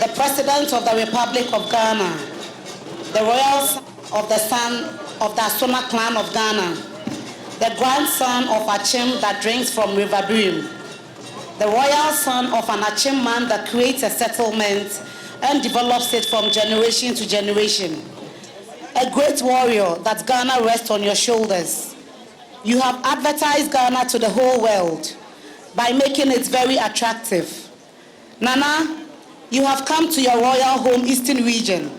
the President of the Republic of Ghana, the royal son of the son of the Asoma clan of Ghana, the grandson of Achim that drinks from River Brim, the royal son of an Achim man that creates a settlement and develops it from generation to generation, a great warrior that Ghana rests on your shoulders. You have advertised Ghana to the whole world by making it very attractive. Nana, you have come to your royal home Eastern region.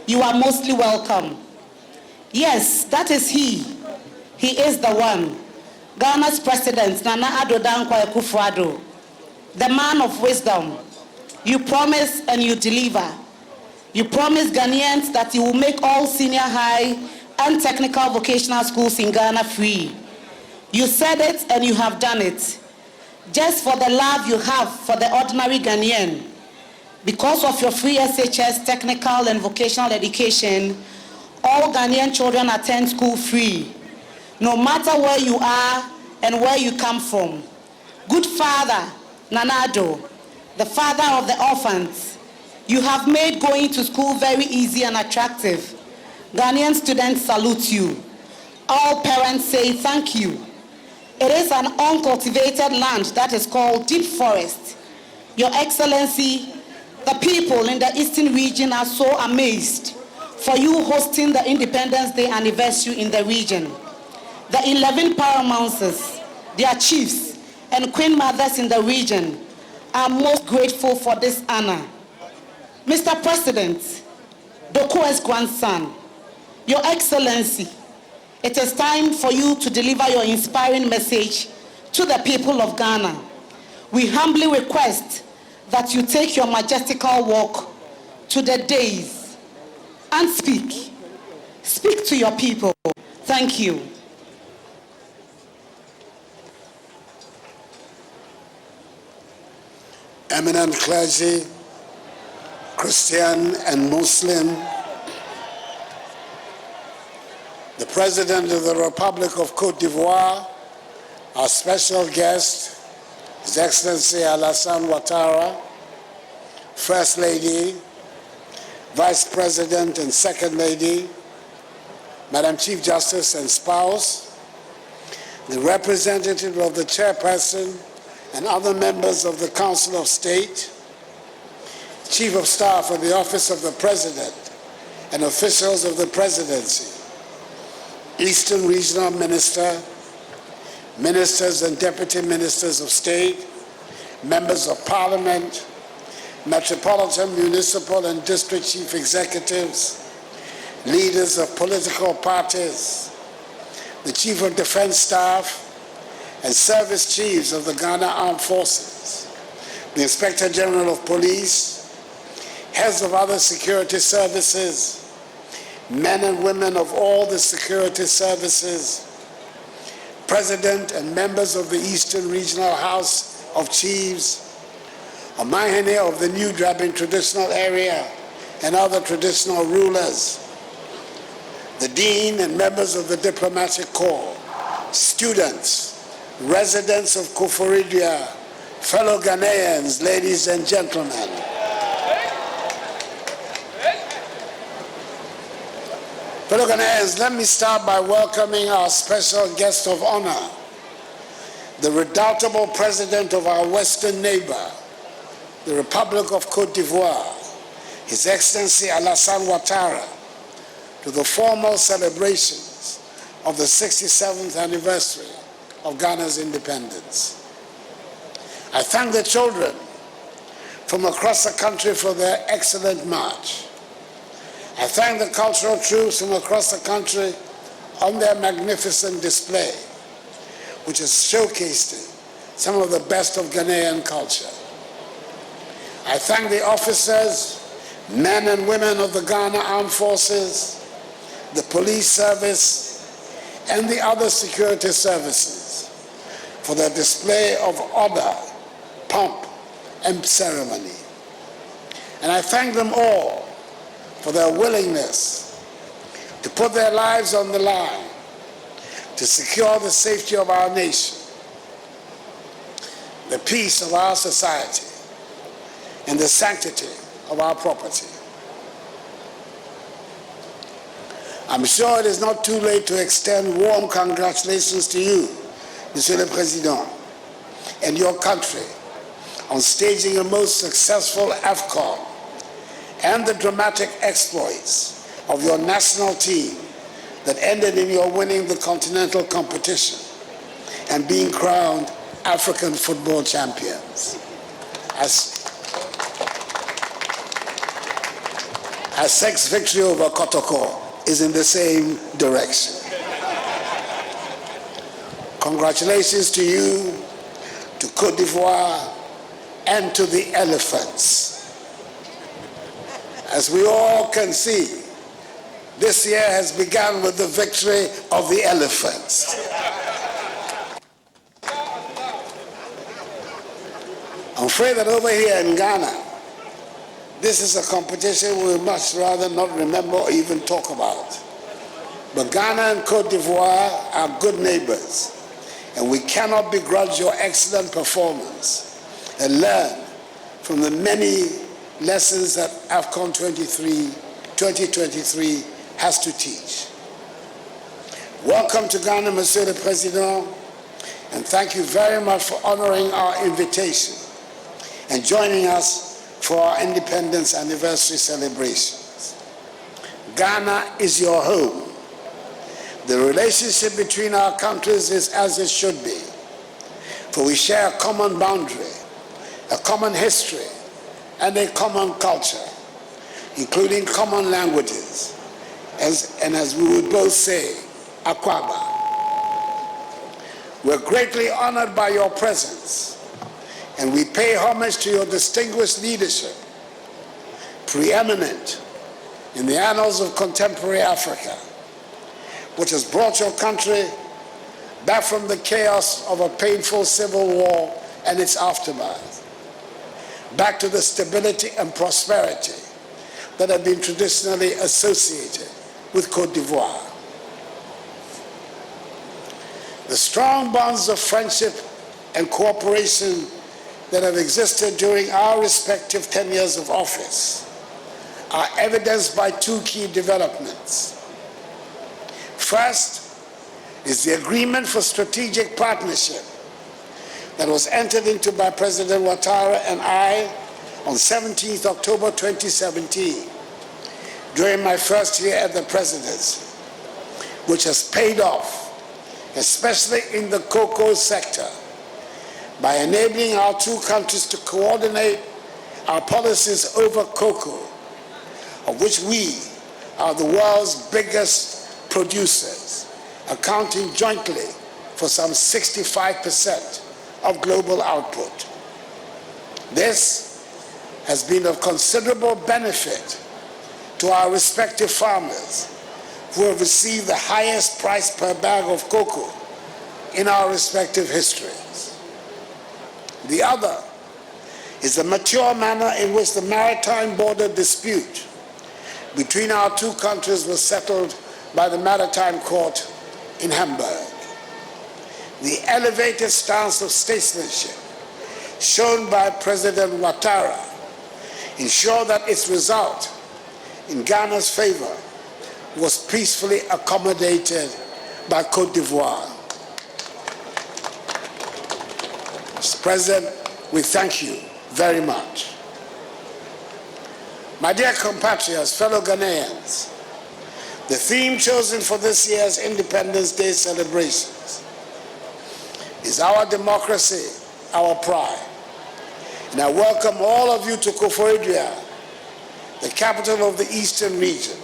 You are mostly welcome. Yes, that is he. He is the one. Ghana's president, Nana Addo Akufo-Addo, the man of wisdom. You promise and you deliver. You promise Ghanaians that you will make all senior high and technical vocational schools in Ghana free. You said it and you have done it. Just for the love you have for the ordinary Ghanaian. Because of your free SHS technical and vocational education, all Ghanaian children attend school free, no matter where you are and where you come from. Good father, Nana Addo, the father of the orphans, you have made going to school very easy and attractive. Ghanaian students salute you. All parents say thank you. It is an uncultivated land that is called deep forest. Your Excellency, the people in the Eastern region are so amazed for you hosting the Independence Day anniversary in the region. The 11 paramounts, their chiefs, and queen mothers in the region are most grateful for this honor. Mr. President, Doku's grandson, Your Excellency, it is time for you to deliver your inspiring message to the people of Ghana. We humbly request that you take your majestical walk to the days and speak. Speak to your people. Thank you. Eminent clergy, Christian and Muslim, the President of the Republic of Côte d'Ivoire, our special guest, His Excellency Alassane Ouattara, First Lady, Vice President and Second Lady, Madam Chief Justice and spouse, the representative of the Chairperson and other members of the Council of State, Chief of Staff of the Office of the President and officials of the Presidency, Eastern Regional Minister, Ministers and Deputy Ministers of State, Members of Parliament, Metropolitan, Municipal and District Chief Executives, leaders of political parties, the Chief of Defense Staff, and Service Chiefs of the Ghana Armed Forces, the Inspector General of Police, heads of other security services, men and women of all the security services, President and members of the Eastern Regional House of Chiefs, Omahene of the New Drabin Traditional Area and other traditional rulers, the Dean and members of the Diplomatic Corps, students, residents of Akufo-Addo, fellow Ghanaians, ladies and gentlemen. Fellow Ghanaians, let me start by welcoming our special guest of honor, the redoubtable president of our western neighbor, the Republic of Côte d'Ivoire, His Excellency Alassane Ouattara, to the formal celebrations of the 67th anniversary of Ghana's independence. I thank the children from across the country for their excellent march. I thank the cultural troops from across the country on their magnificent display, which has showcased some of the best of Ghanaian culture. I thank the officers, men and women of the Ghana Armed Forces, the police service, and the other security services for their display of honor, pomp, and ceremony. And I thank them all for their willingness to put their lives on the line to secure the safety of our nation, the peace of our society, and the sanctity of our property. I'm sure it is not too late to extend warm congratulations to you, Monsieur le Président, and your country on staging a most successful AFCON and the dramatic exploits of your national team that ended in your winning the continental competition and being crowned African football champions. Sek's victory over Kotoko is in the same direction. Congratulations to you, to Côte d'Ivoire, and to the elephants. As we all can see, this year has begun with the victory of the elephants. I'm afraid that over here in Ghana, this is a competition we would much rather not remember or even talk about. But Ghana and Côte d'Ivoire are good neighbors, and we cannot begrudge your excellent performance and learn from the many lessons that AFCON 2023 has to teach. Welcome to Ghana, Monsieur le Président, and thank you very much for honoring our invitation and joining us for our independence anniversary celebrations. Ghana is your home. The relationship between our countries is as it should be, for we share a common boundary, a common history, and a common culture, including common languages, and as we would both say, Akwaba. We're greatly honored by your presence, and we pay homage to your distinguished leadership, preeminent in the annals of contemporary Africa, which has brought your country back from the chaos of a painful civil war and its aftermath, back to the stability and prosperity that have been traditionally associated with Côte d'Ivoire. The strong bonds of friendship and cooperation that have existed during our respective tenures of office are evidenced by two key developments. First is the agreement for strategic partnership that was entered into by President Ouattara and I on 17th October 2017 during my first year at the presidency, which has paid off, especially in the cocoa sector, by enabling our two countries to coordinate our policies over cocoa, of which we are the world's biggest producers, accounting jointly for some 65% of global output. This has been of considerable benefit to our respective farmers, who have received the highest price per bag of cocoa in our respective histories. The other is the mature manner in which the maritime border dispute between our two countries was settled by the Maritime Court in Hamburg. The elevated stance of statesmanship shown by President Ouattara ensured that its result in Ghana's favor was peacefully accommodated by Côte d'Ivoire. Mr. President, we thank you very much. My dear compatriots, fellow Ghanaians, the theme chosen for this year's Independence Day celebrations is Our Democracy, Our Pride. And I welcome all of you to Akufo-Addo, the capital of the Eastern region,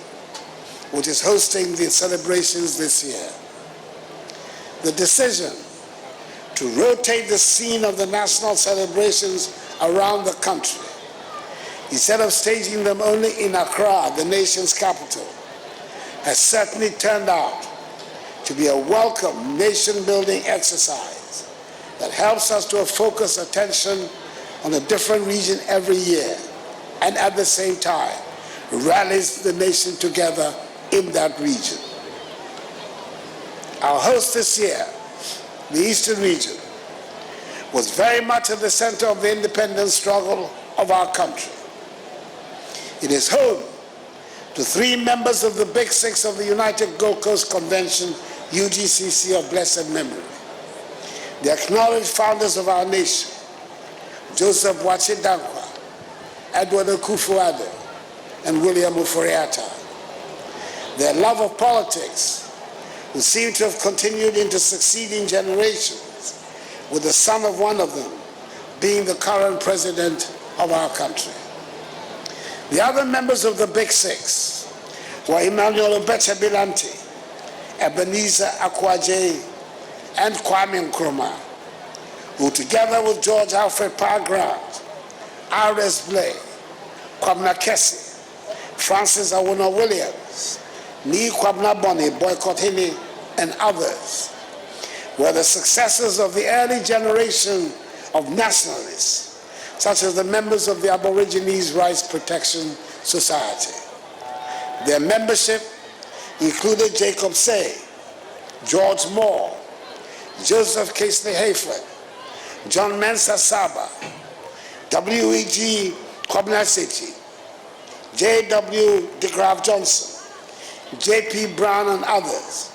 which is hosting the celebrations this year. The decision to rotate the scene of the national celebrations around the country, instead of staging them only in Accra, the nation's capital, has certainly turned out to be a welcome nation-building exercise that helps us to focus attention on a different region every year, and at the same time rallies the nation together in that region. Our host this year, the Eastern region, was very much at the center of the independence struggle of our country. It is home to 3 members of the Big Six of the United Gold Coast Convention, UGCC of blessed memory. The acknowledged founders of our nation, Joseph Boakai Dankwa, Edward Akufo-Addo, and William Ofori-Atta. Their love of politics, who seem to have continued into succeeding generations, with the son of one of them being the current president of our country. The other members of the Big Six were Emmanuel Obeche Bilanti, Ebenezer Akwaje, and Kwame Nkrumah, who together with George Alfred Pargrant, R.S. Blay, Kwabena Kessy, Francis Awona Williams, Ni Kwabena Boni, Boycott Hini, and others, were the successors of the early generation of nationalists, such as the members of the Aborigines Rights Protection Society. Their membership included Jacob Say, George Moore, Joseph Casely Hayford, John Mensah Saba, W.E.G. Kwabena Sechi, J.W. de Graaf Johnson, J.P. Brown, and others,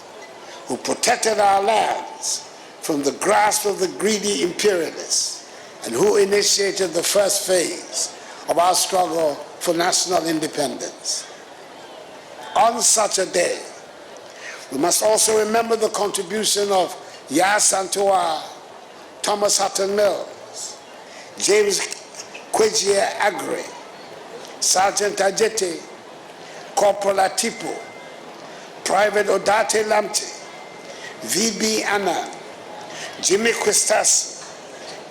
who protected our lands from the grasp of the greedy imperialists and who initiated the first phase of our struggle for national independence. On such a day, we must also remember the contribution of Yaa Asantewaa, Thomas Hutton Mills, James Kwegyir Aggrey, Sergeant Ajete, Corporal Atipo, Private Odate Lamte, V.B. Annan, Jimmy Quistas,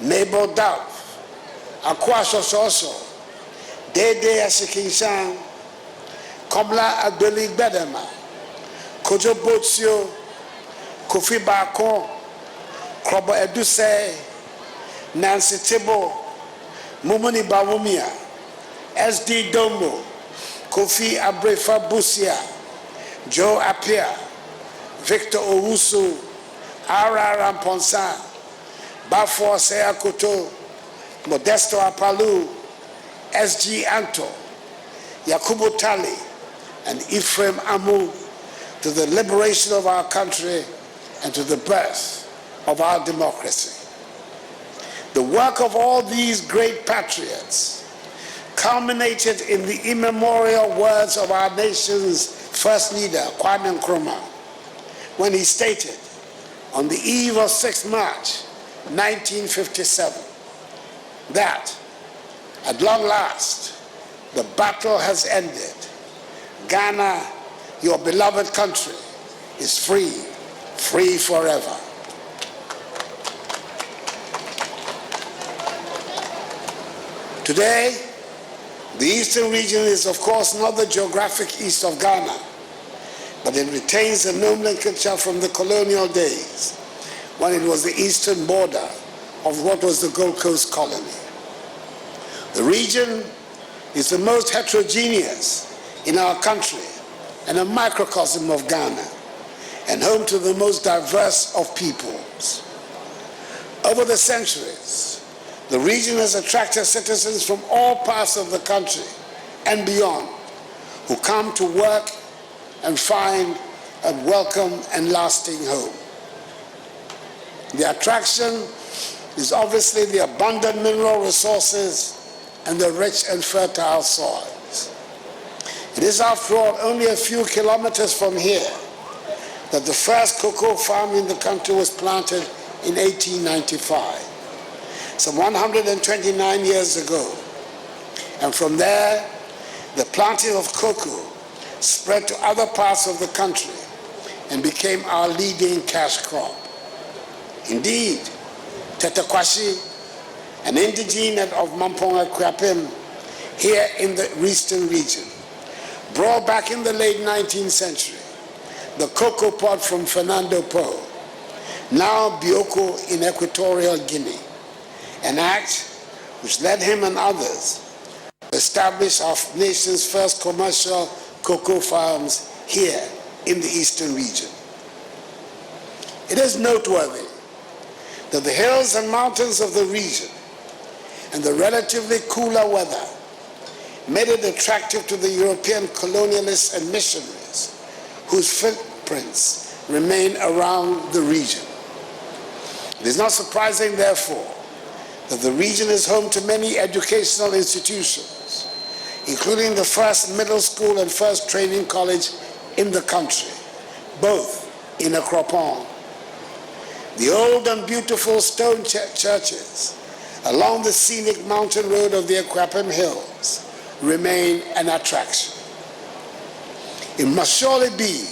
Mabel Dove, Akwasho Soso, Dede Asikinshan, Komla Adoli Bedema, Kojo Botsio, Kofi Bako, Krobo Eduse, Nancy Tibo, Mumuni Bawumia, S.D. Domo, Kofi Abrefa Busia, Joe Apia, Victor Owusu, R.R. Ramponsa, Bafo Seyakoto, Modesto Apalu, S.G. Anto, Yakubu Tali, and Ephraim Amu to the liberation of our country and to the birth of our democracy. The work of all these great patriots culminated in the immemorial words of our nation's first leader, Kwame Nkrumah, when he stated on the eve of 6 March 1957 that at long last the battle has ended. Ghana, your beloved country, is free, free forever. Today, the eastern region is of course not the geographic east of Ghana, but it retains a nomenclature from the colonial days when it was the eastern border of what was the Gold Coast colony. The region is the most heterogeneous in our country and a microcosm of Ghana, and home to the most diverse of peoples. Over the centuries, the region has attracted citizens from all parts of the country and beyond who come to work and find a welcome and lasting home. The attraction is obviously the abundant mineral resources and the rich and fertile soils. It is, after all, only a few kilometers from here that the first cocoa farm in the country was planted in 1895, some 129 years ago. And from there, the planting of cocoa spread to other parts of the country and became our leading cash crop. Indeed, Tetekwashi, an indigene of Mamponga Kwapim, here in the eastern region, brought back in the late 19th century the cocoa pod from Fernando Po, now Bioko in Equatorial Guinea, an act which led him and others to establish our nation's first commercial cocoa farms here in the eastern region. It is noteworthy that the hills and mountains of the region and the relatively cooler weather made it attractive to the European colonialists and missionaries whose footprints remain around the region. It is not surprising, therefore, that the region is home to many educational institutions, including the first middle school and first training college in the country, both in Akropong. The old and beautiful stone churches along the scenic mountain road of the Akwapim Hills remain an attraction. It must surely be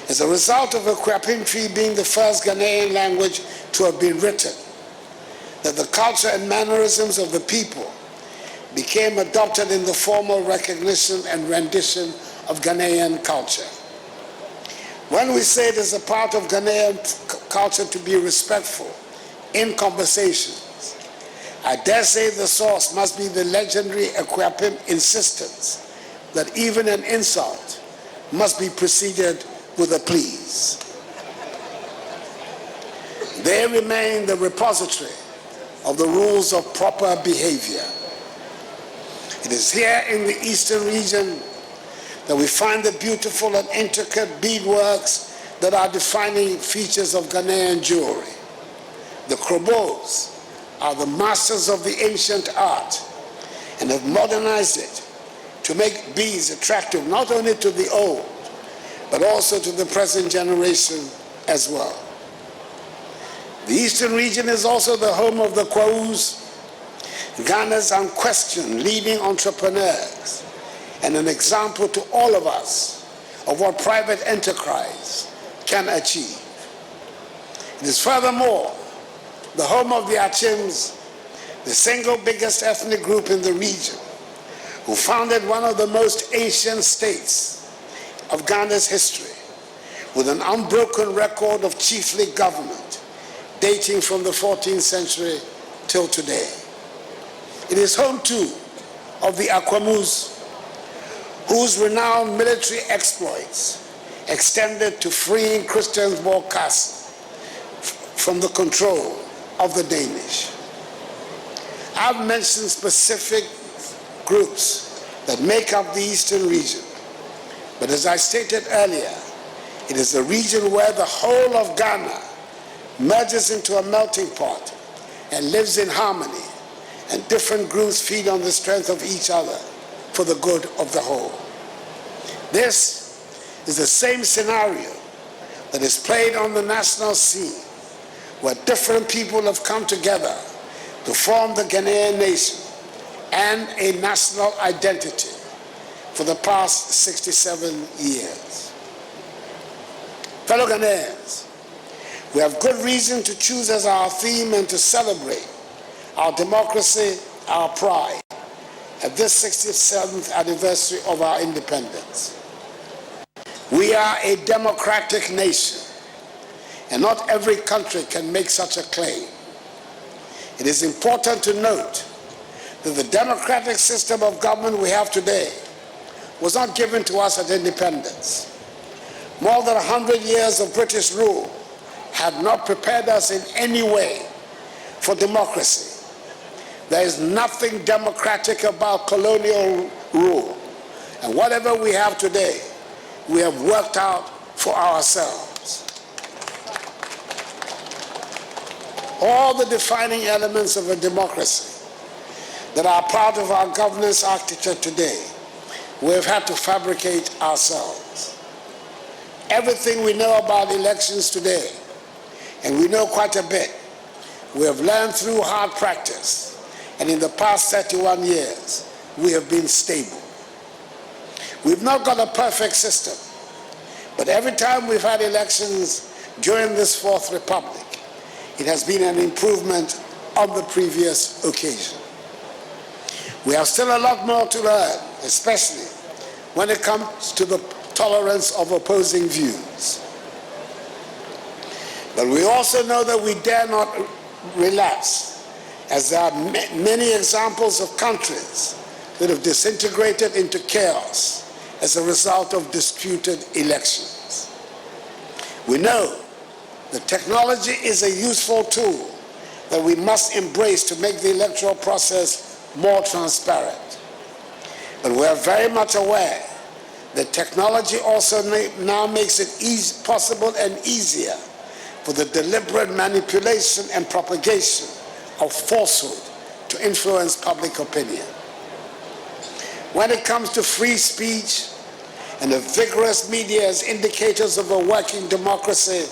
as a result of Akwapim tree being the first Ghanaian language to have been written that the culture and mannerisms of the people became adopted in the formal recognition and rendition of Ghanaian culture. When we say it is a part of Ghanaian culture to be respectful in conversations, I dare say the source must be the legendary Akwapim insistence that even an insult must be preceded with a please. They remain the repository of the rules of proper behavior. It is here in the eastern region that we find the beautiful and intricate beadworks that are defining features of Ghanaian jewelry. The Krobos are the masters of the ancient art and have modernized it to make beads attractive not only to the old, but also to the present generation as well. The eastern region is also the home of the Kwaus, Ghana's unquestioned leading entrepreneurs, and an example to all of us of what private enterprise can achieve. It is furthermore the home of the Achims, the single biggest ethnic group in the region, who founded one of the most ancient states of Ghana's history, with an unbroken record of chiefly government dating from the 14th century till today. It is home too of the Akwamus, whose renowned military exploits extended to freeing Christiansborg Castle from the control of the Danish. I've mentioned specific groups that make up the eastern region, but as I stated earlier, it is a region where the whole of Ghana merges into a melting pot and lives in harmony, and different groups feed on the strength of each other for the good of the whole. This is the same scenario that is played on the national scene, where different people have come together to form the Ghanaian nation and a national identity for the past 67 years. Fellow Ghanaians, we have good reason to choose as our theme and to celebrate our democracy, our pride, at this 67th anniversary of our independence. We are a democratic nation, and not every country can make such a claim. It is important to note that the democratic system of government we have today was not given to us at independence. More than 100 years of British rule had not prepared us in any way for democracy. There is nothing democratic about colonial rule, and whatever we have today, we have worked out for ourselves. All the defining elements of a democracy that are part of our governance architecture today, we have had to fabricate ourselves. Everything we know about elections today, and we know quite a bit, we have learned through hard practice, and in the past 31 years, we have been stable. We've not got a perfect system, but every time we've had elections during this Fourth Republic, it has been an improvement on the previous occasion. We have still a lot more to learn, especially when it comes to the tolerance of opposing views. But we also know that we dare not relapse, as there are many examples of countries that have disintegrated into chaos as a result of disputed elections. We know that technology is a useful tool that we must embrace to make the electoral process more transparent. But we are very much aware that technology also now makes it possible and easier for the deliberate manipulation and propagation of falsehood to influence public opinion. When it comes to free speech and a vigorous media as indicators of a working democracy,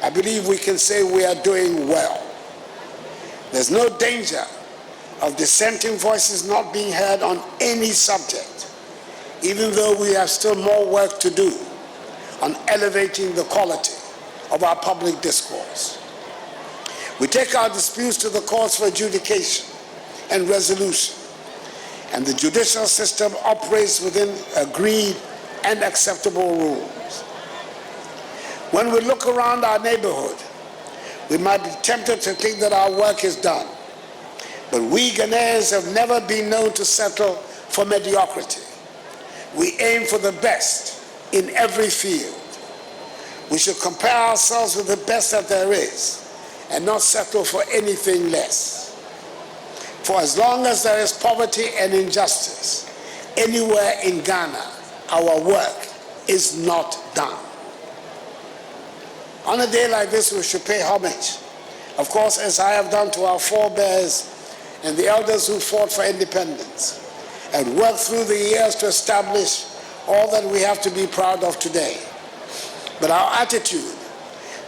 I believe we can say we are doing well. There's no danger of dissenting voices not being heard on any subject, even though we have still more work to do on elevating the quality of our public discourse. We take our disputes to the courts for adjudication and resolution, and the judicial system operates within agreed and acceptable rules. When we look around our neighborhood, we might be tempted to think that our work is done, but we Ghanaians have never been known to settle for mediocrity. We aim for the best in every field. We should compare ourselves with the best that there is and not settle for anything less. For as long as there is poverty and injustice anywhere in Ghana, our work is not done. On a day like this, we should pay homage, of course, as I have done to our forebears and the elders who fought for independence and worked through the years to establish all that we have to be proud of today. But our attitude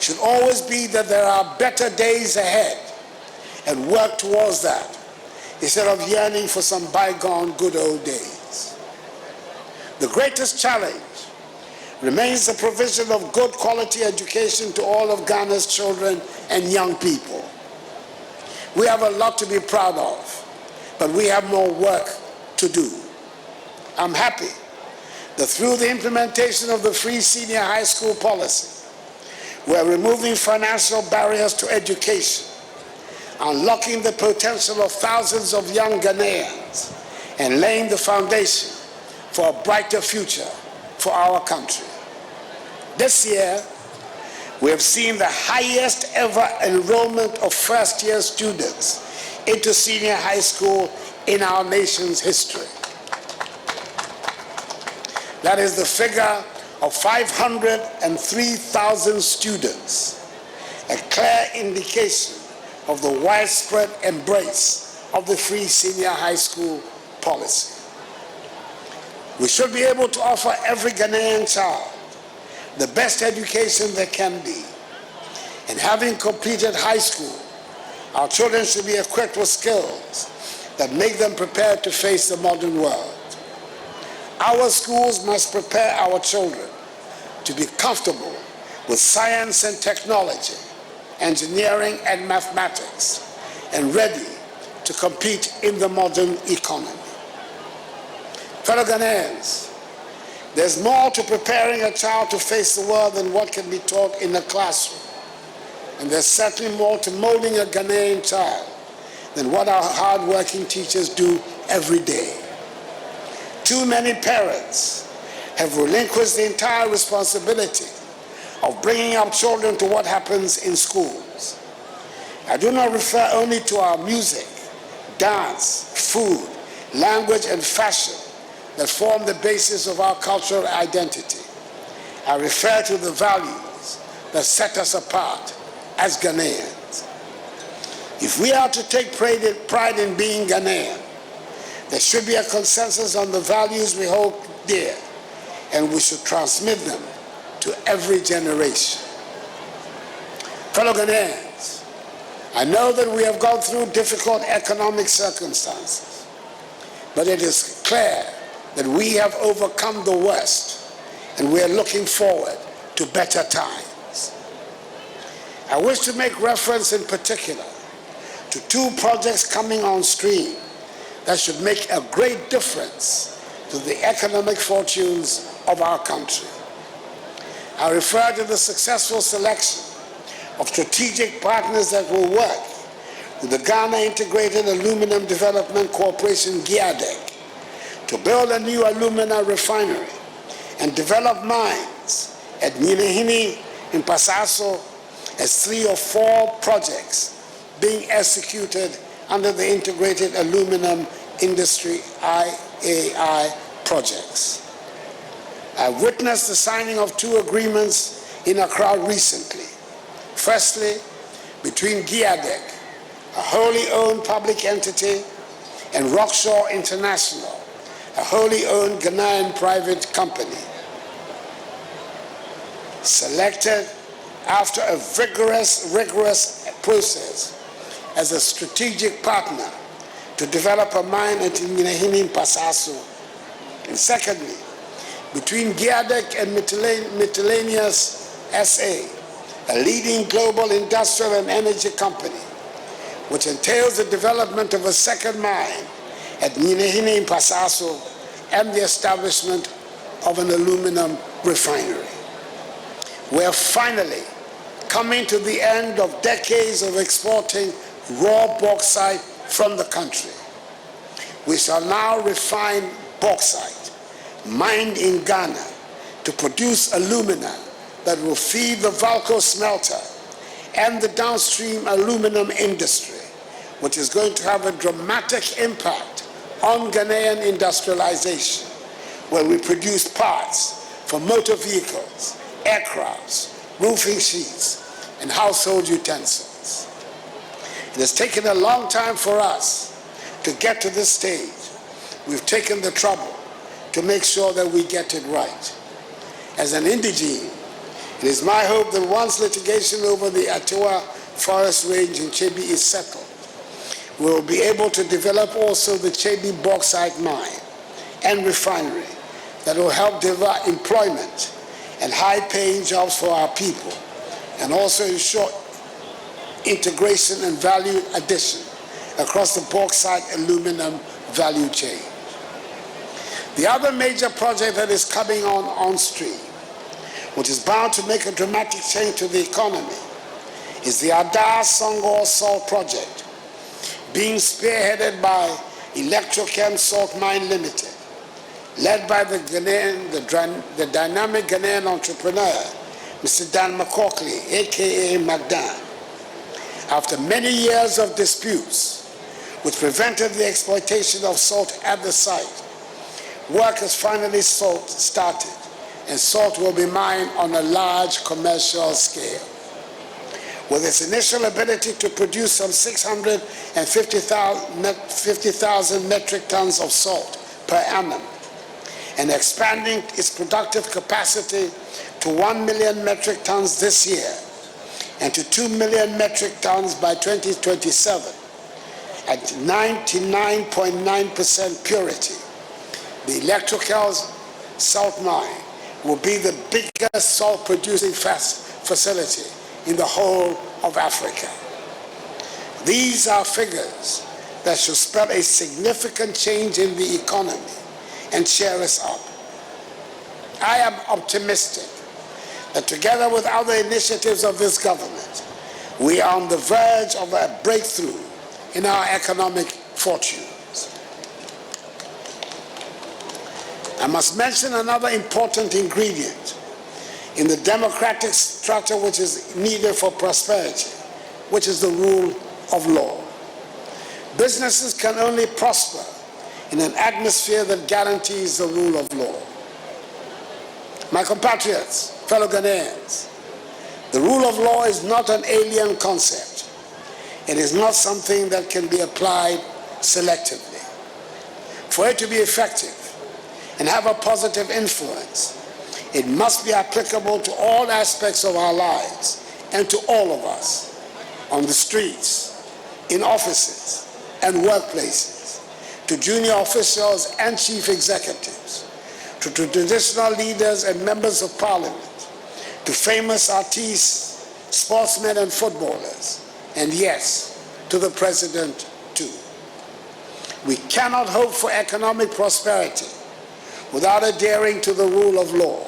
should always be that there are better days ahead and work towards that instead of yearning for some bygone good old days. The greatest challenge remains the provision of good quality education to all of Ghana's children and young people. We have a lot to be proud of, but we have more work to do. I'm happy that through the implementation of the free senior high school policy, we're removing financial barriers to education, unlocking the potential of thousands of young Ghanaians, and laying the foundation for a brighter future for our country. This year, we have seen the highest ever enrollment of first-year students into senior high school in our nation's history. That is the figure of 503,000 students, a clear indication of the widespread embrace of the free senior high school policy. We should be able to offer every Ghanaian child the best education there can be. And having completed high school, our children should be equipped with skills that make them prepared to face the modern world. Our schools must prepare our children to be comfortable with science and technology, engineering and mathematics, and ready to compete in the modern economy. Fellow Ghanaians, there's more to preparing a child to face the world than what can be taught in a classroom. And there's certainly more to molding a Ghanaian child than what our hard-working teachers do every day. Too many parents have relinquished the entire responsibility of bringing up children to what happens in schools. I do not refer only to our music, dance, food, language, and fashion that form the basis of our cultural identity. I refer to the values that set us apart as Ghanaians. If we are to take pride in being Ghanaian, there should be a consensus on the values we hold dear, and we should transmit them to every generation. Fellow Ghanaians, I know that we have gone through difficult economic circumstances, but it is clear that we have overcome the worst, and we are looking forward to better times. I wish to make reference in particular to two projects coming on stream that should make a great difference to the economic fortunes of our country. I refer to the successful selection of strategic partners that will work with the Ghana Integrated Aluminum Development Corporation, GIADEC, to build a new alumina refinery and develop mines at Nyinahini in Pasaso as 3 or 4 projects being executed under the Integrated Aluminum Industry AI projects. I witnessed the signing of 2 agreements in Accra recently. Firstly, between GIADEC, a wholly owned public entity, and Rockshore International, a wholly owned Ghanaian private company, selected after a rigorous process as a strategic partner to develop a mine at Minahini in Pasaso. And secondly, between GIADEC and Miscellaneous SA, a leading global industrial and energy company, which entails the development of a second mine at Minahini in Pasaso and the establishment of an aluminum refinery. We are finally coming to the end of decades of exporting raw bauxite from the country. We shall now refine bauxite mined in Ghana to produce alumina that will feed the Valco smelter and the downstream aluminum industry, which is going to have a dramatic impact on Ghanaian industrialization, where we produce parts for motor vehicles, aircrafts, roofing sheets, and household utensils. It has taken a long time for us to get to this stage. We've taken the trouble to make sure that we get it right. As an indigene, it is my hope that once litigation over the Atewa forest range in Chebi is settled, we will be able to develop also the Chebi bauxite mine and refinery that will help deliver employment and high-paying jobs for our people, and also ensure integration and value addition across the bauxite aluminum value chain. The other major project that is coming on stream, which is bound to make a dramatic change to the economy, is the Ada Songor Salt Project, being spearheaded by Electrochem Salt Mine Limited, led by the dynamic Ghanaian entrepreneur, Mr. Dan McCaughey, aka McDan. After many years of disputes which prevented the exploitation of salt at the site, work has finally started, and salt will be mined on a large commercial scale. With its initial ability to produce some 650,000 metric tons of salt per annum, and expanding its productive capacity to 1 million metric tons this year, and to 2 million metric tons by 2027, at 99.9% purity, the Electrical Salt Mine will be the biggest salt producing facility in the whole of Africa. These are figures that should spell a significant change in the economy and cheer us up. I am optimistic that together with other initiatives of this government, we are on the verge of a breakthrough in our economic fortunes. I must mention another important ingredient in the democratic structure which is needed for prosperity, which is the rule of law. Businesses can only prosper in an atmosphere that guarantees the rule of law. My compatriots, fellow Ghanaians, the rule of law is not an alien concept. It is not something that can be applied selectively. For it to be effective and have a positive influence, it must be applicable to all aspects of our lives and to all of us, on the streets, in offices and workplaces, to junior officials and chief executives, to traditional leaders and members of parliament, to famous artists, sportsmen and footballers, and yes, to the president too. We cannot hope for economic prosperity without adhering to the rule of law.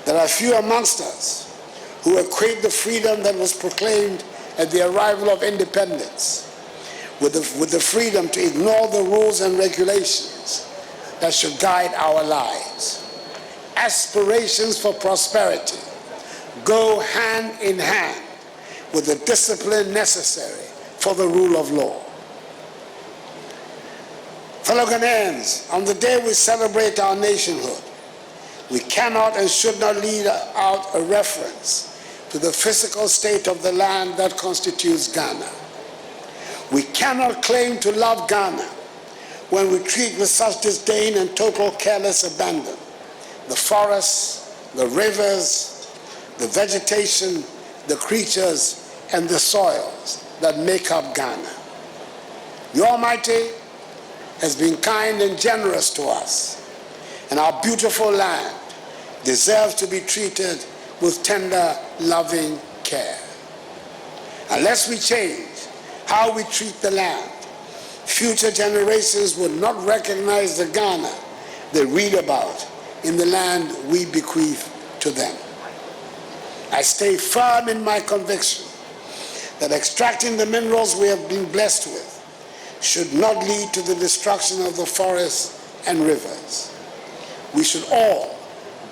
There are few amongst us who equate the freedom that was proclaimed at the arrival of independence with the freedom to ignore the rules and regulations that should guide our lives. Aspirations for prosperity go hand in hand with the discipline necessary for the rule of law. Fellow Ghanaians, on the day we celebrate our nationhood, we cannot and should not leave out a reference to the physical state of the land that constitutes Ghana. We cannot claim to love Ghana when we treat with such disdain and total careless abandon the forests, the rivers, the vegetation, the creatures, and the soils that make up Ghana. The Almighty has been kind and generous to us, and our beautiful land deserves to be treated with tender, loving care. Unless we change how we treat the land, future generations will not recognize the Ghana they read about in the land we bequeath to them. I stay firm in my conviction that extracting the minerals we have been blessed with should not lead to the destruction of the forests and rivers. We should all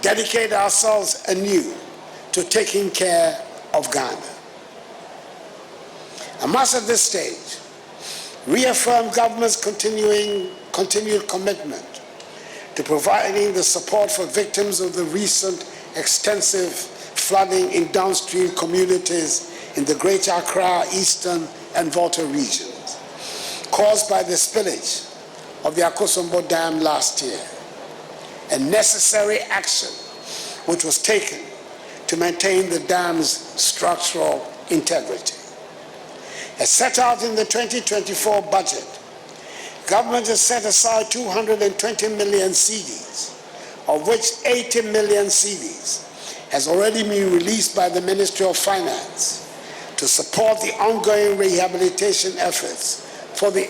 dedicate ourselves anew to taking care of Ghana. I must at this stage reaffirm government's continued commitment to providing the support for victims of the recent extensive flooding in downstream communities in the Greater Accra, Eastern, and Volta regions, caused by the spillage of the Akufo-Addo Dam last year, and necessary action which was taken to maintain the dam's structural integrity. As set out in the 2024 budget, government has set aside 220 million cedis, of which 80 million cedis has already been released by the Ministry of Finance to support the ongoing rehabilitation efforts for the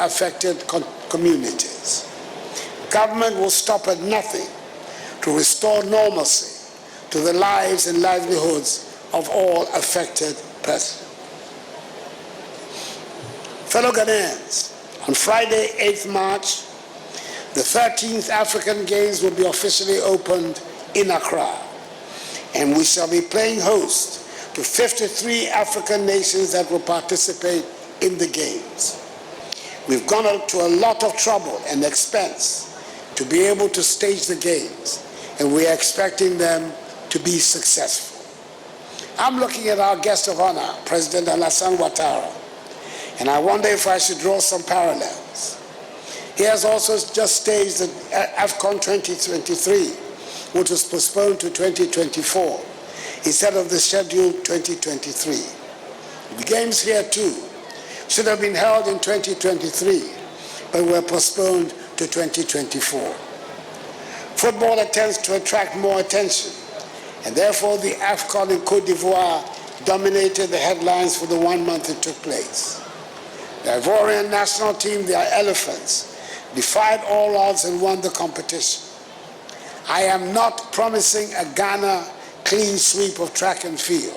affected communities. Government will stop at nothing to restore normalcy to the lives and livelihoods of all affected persons. Fellow Ghanaians, on Friday, 8th March, the 13th African Games will be officially opened in Accra, and we shall be playing host to 53 African nations that will participate in the Games. We've gone to a lot of trouble and expense to be able to stage the Games, and we are expecting them to be successful. I'm looking at our guest of honor, President Alassane Ouattara, and I wonder if I should draw some parallels. He has also just staged the AFCON 2023, which was postponed to 2024, instead of the scheduled 2023. The Games here too should have been held in 2023, but were postponed to 2024. Football tends to attract more attention, and therefore the AFCON in Côte d'Ivoire dominated the headlines for the 1 month it took place. The Ivorian national team, their elephants, defied all odds and won the competition. I am not promising a Ghana clean sweep of track and field.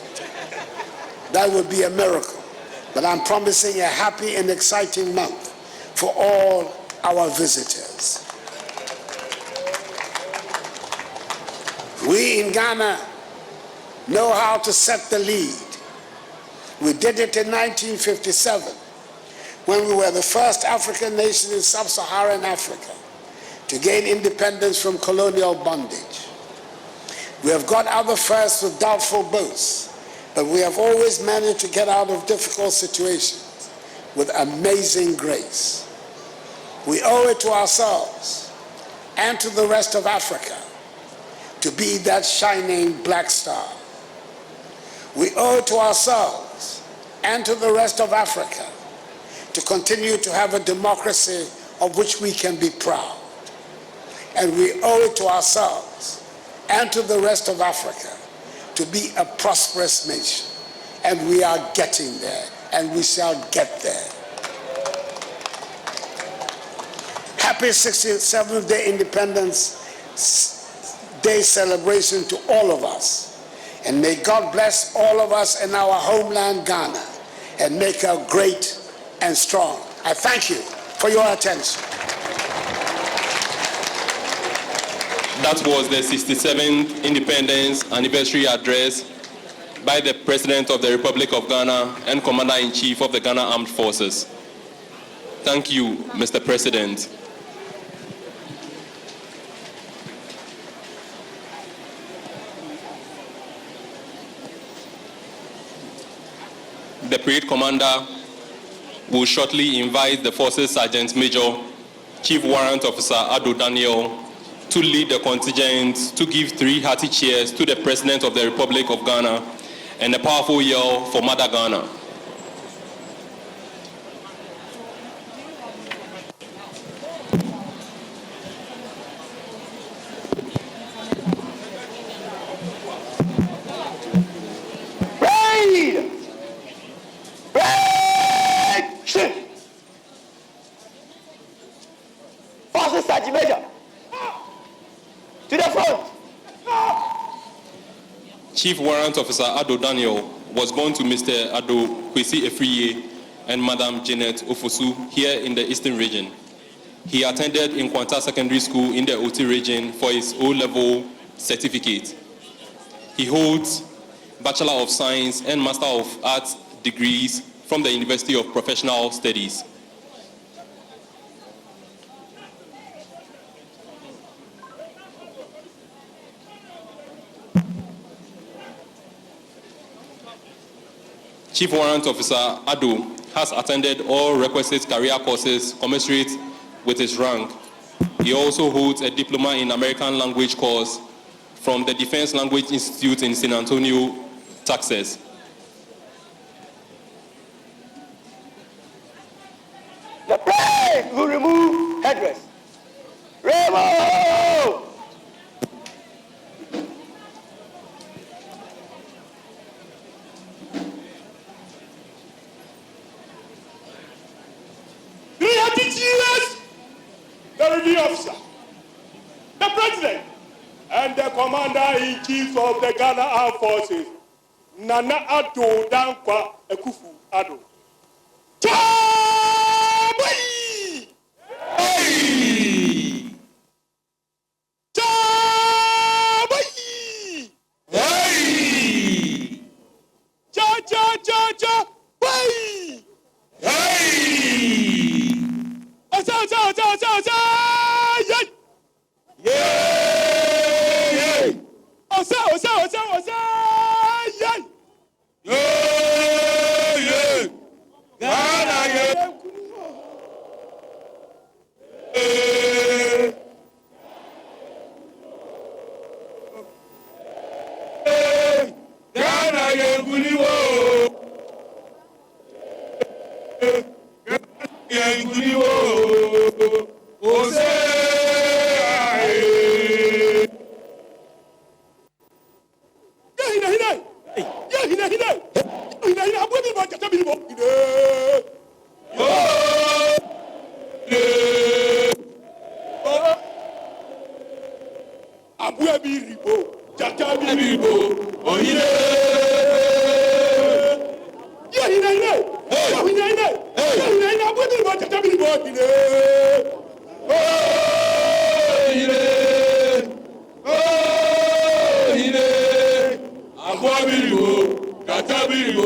That would be a miracle. But I'm promising a happy and exciting month for all our visitors. We in Ghana know how to set the lead. We did it in 1957, when we were the first African nation in sub-Saharan Africa to gain independence from colonial bondage. We have got other firsts with doubtful boasts, but we have always managed to get out of difficult situations with amazing grace. We owe it to ourselves and to the rest of Africa to be that shining black star. We owe it to ourselves and to the rest of Africa to continue to have a democracy of which we can be proud. And we owe it to ourselves and to the rest of Africa to be a prosperous nation. And we are getting there, and we shall get there. Happy 67th Day Independence Day celebration to all of us. And may God bless all of us in our homeland, Ghana, and make her great and strong. I thank you for your attention. That was the 67th Independence Anniversary Address by the President of the Republic of Ghana and Commander-in-Chief of the Ghana Armed Forces. Thank you, Mr. President. the parade commander will shortly invite the Forces Sergeant Major, Chief Warrant Officer Addo Daniel, to lead the contingent to give 3 hearty cheers to the President of the Republic of Ghana and a powerful yell for Mother Ghana. Forces Sergeant Major, to the front. Chief Warrant Officer Addo Daniel was born to Mr. Addo Kwesi Efriye and Madam Janet Ofosu here in the Eastern region. He attended in Kwanta Secondary School in the Oti region for his O-level certificate. He holds Bachelor of Science and Master of Arts degrees from the University of Professional Studies. Chief Warrant Officer Addo has attended all requisite career courses commensurate with his rank. He also holds a diploma in American language course from the Defense Language Institute in San Antonio, Texas. The parade will remove headdress. Remove! The review officer, the president, and the commander-in-chief of the Ghana Armed Forces, Nana Addo Dankwa Akufo-Addo. Chabai! Hey! Chabai! Hey! Cha! Bai! Hey! Asa! Yay! Asa! Yay! Yay! Ghana! Ghana! Katabirigo,